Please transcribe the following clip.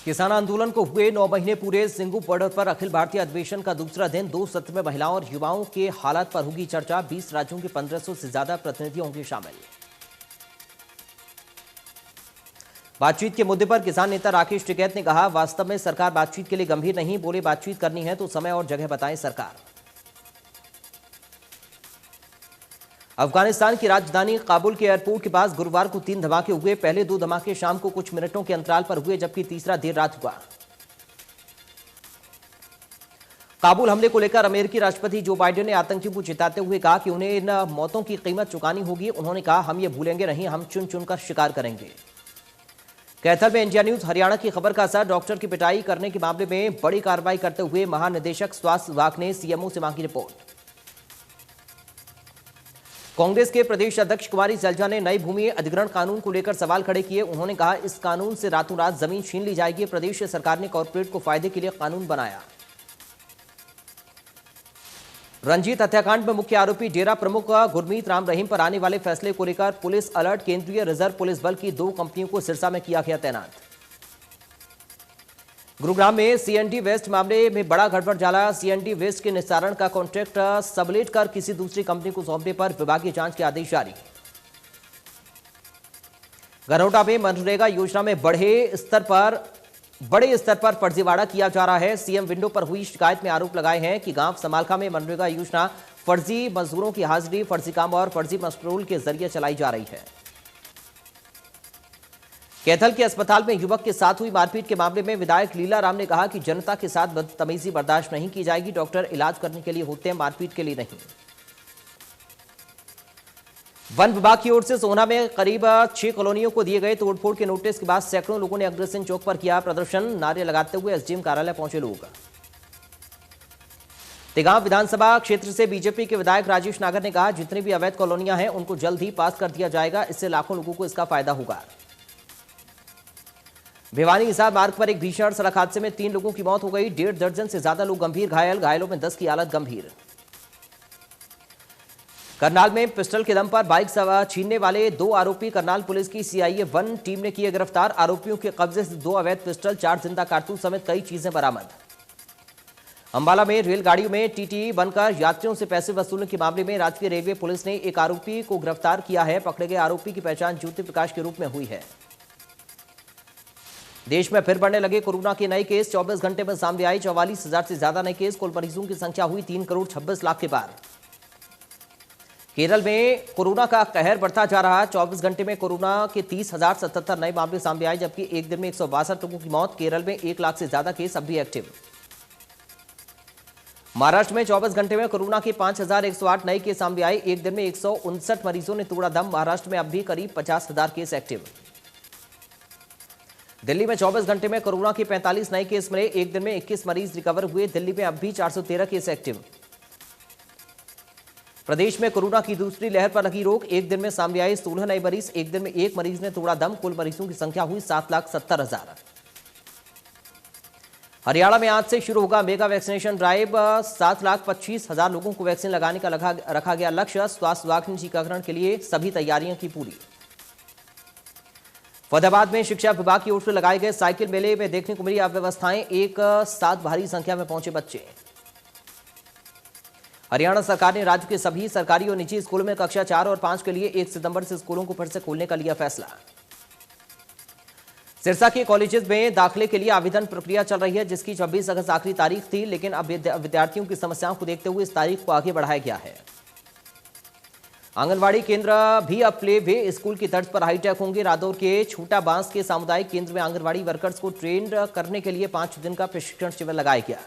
किसान आंदोलन को हुए 9 महीने पूरे। सिंगू बॉर्डर पर अखिल भारतीय अधिवेशन का दूसरा दिन। 2 सत्र में महिलाओं और युवाओं के हालात पर होगी चर्चा। 20 राज्यों के 1500 से ज्यादा प्रतिनिधि होंगे शामिल। बातचीत के मुद्दे पर किसान नेता राकेश टिकैत ने कहा, वास्तव में सरकार बातचीत के लिए गंभीर नहीं। बोले, बातचीत करनी है तो समय और जगह बताए सरकार। अफगानिस्तान की राजधानी काबुल के एयरपोर्ट के पास गुरुवार को 3 धमाके हुए। पहले 2 धमाके शाम को कुछ मिनटों के अंतराल पर हुए, जबकि तीसरा देर रात हुआ। काबुल हमले को लेकर अमेरिकी राष्ट्रपति जो बाइडेन ने आतंकियों को चेताते हुए कहा कि उन्हें इन मौतों की कीमत चुकानी होगी। उन्होंने कहा, हम ये भूलेंगे नहीं, हम चुन चुनकर शिकार करेंगे। कैथल में इंडिया न्यूज हरियाणा की खबर का असर। डॉक्टर की पिटाई करने के मामले में बड़ी कार्रवाई करते हुए महानिदेशक स्वास्थ्य विभाग ने सीएमओ से मांगी रिपोर्ट। कांग्रेस के प्रदेश अध्यक्ष कुमारी सैलजा ने नई भूमि अधिग्रहण कानून को लेकर सवाल खड़े किए। उन्होंने कहा, इस कानून से रातों रात जमीन छीन ली जाएगी। प्रदेश सरकार ने कॉर्पोरेट को फायदे के लिए कानून बनाया। रंजीत हत्याकांड में मुख्य आरोपी डेरा प्रमुख गुरमीत राम रहीम पर आने वाले फैसले को लेकर पुलिस अलर्ट। केंद्रीय रिजर्व पुलिस बल की 2 कंपनियों को सिरसा में किया गया तैनात। गुरुग्राम में सीएनडी वेस्ट मामले में बड़ा गड़बड़झाला। सीएनडी वेस्ट के निस्तारण का कॉन्ट्रैक्ट सबलेट कर किसी दूसरी कंपनी को सौंपने पर विभागीय जांच के आदेश जारी। गरौटा में मनरेगा योजना में बड़े स्तर पर फर्जीवाड़ा किया जा रहा है। सीएम विंडो पर हुई शिकायत में आरोप लगाए हैं कि गांव समालखा में मनरेगा योजना फर्जी मजदूरों की हाजिरी, फर्जी काम और फर्जी मस्ट्रोल के जरिए चलाई जा रही है। कैथल के अस्पताल में युवक के साथ हुई मारपीट के मामले में विधायक लीला राम ने कहा कि जनता के साथ बदतमीजी बर्दाश्त नहीं की जाएगी। डॉक्टर इलाज करने के लिए होते हैं, मारपीट के लिए नहीं। वन विभाग की ओर से सोहना में करीब 6 कॉलोनियों को दिए गए तोड़फोड़ के नोटिस के बाद सैकड़ों लोगों ने अग्रसेन चौक पर किया प्रदर्शन। नारे लगाते हुए एसडीएम कार्यालय पहुंचे लोग। तेगांव विधानसभा क्षेत्र से बीजेपी के विधायक राजेश नागर ने कहा, जितनी भी अवैध कॉलोनियां हैं उनको जल्द ही पास कर दिया जाएगा। इससे लाखों लोगों को इसका फायदा होगा। भिवानी हिसार मार्ग पर एक भीषण सड़क हादसे में 3 लोगों की मौत हो गई। 1.5 दर्जन से ज्यादा लोग गंभीर घायल। घायलों में 10 की हालत गंभीर। करनाल में पिस्टल के दम पर बाइक छीनने वाले 2 आरोपी करनाल पुलिस की सीआईए 1 टीम ने किए गिरफ्तार। आरोपियों के कब्जे से 2 अवैध पिस्टल, 4 जिंदा कारतूस समेत कई चीजें बरामद। अंबाला में रेलगाड़ियों में टीटी बनकर यात्रियों से पैसे वसूलने के मामले में राजकीय रेलवे पुलिस ने एक आरोपी को गिरफ्तार किया है। पकड़े गए आरोपी की पहचान ज्योति प्रकाश के रूप में हुई है। देश में फिर बढ़ने लगे कोरोना के नए केस। 24 घंटे में सामने आई 44,000 से ज्यादा नए केस। कुल मरीजों की संख्या हुई 3 करोड़ 26 लाख के पार। केरल में कोरोना का कहर बढ़ता जा रहा है। 24 घंटे में कोरोना के 30,077 नए मामले सामने आए, जबकि एक दिन में 162 लोगों की मौत। केरल में 1 लाख से ज्यादा केस अब भी एक्टिव। महाराष्ट्र में 24 घंटे में कोरोना के 5,108 नए केस सामने आए। एक दिन में 159 मरीजों ने तोड़ा दम। महाराष्ट्र में अब भी करीब 50,000 केस एक्टिव। दिल्ली में 24 घंटे में कोरोना के 45 नए केस मिले। एक दिन में 21 मरीज रिकवर हुए। दिल्ली में अब भी 413 केस एक्टिव। प्रदेश में कोरोना की दूसरी लहर पर लगी रोक। एक दिन में सामने आए 16 नए मरीज। एक दिन में 1 मरीज ने तोड़ा दम। कुल मरीजों की संख्या हुई 7,70,000। हरियाणा में आज से शुरू होगा मेगा वैक्सीनेशन ड्राइव। 7,25,000 लोगों को वैक्सीन लगाने का रखा गया लक्ष्य। स्वास्थ्य विभाग ने टीकाकरण के लिए सभी तैयारियां की पूरी। फतेहाबाद में शिक्षा विभाग की ओर से लगाए गए साइकिल मेले में देखने को मिली अव्यवस्थाएं। एक साथ भारी संख्या में पहुंचे बच्चे। हरियाणा सरकार ने राज्य के सभी सरकारी और निजी स्कूलों में कक्षा 4 और 5 के लिए 1 सितंबर से स्कूलों को फिर से खोलने का लिया फैसला। सिरसा के कॉलेजेस में दाखिले के लिए आवेदन प्रक्रिया चल रही है, जिसकी 26 अगस्त आखिरी तारीख थी, लेकिन अब विद्यार्थियों की समस्याओं को देखते हुए इस तारीख को आगे बढ़ाया गया है। आंगनवाड़ी केंद्र भी अब प्ले वे स्कूल की तर्ज पर हाईटेक होंगे। रादौर के छोटा बांस के सामुदायिक केंद्र में आंगनवाड़ी वर्कर्स को ट्रेन करने के लिए 5 दिन का प्रशिक्षण शिविर लगाया गया।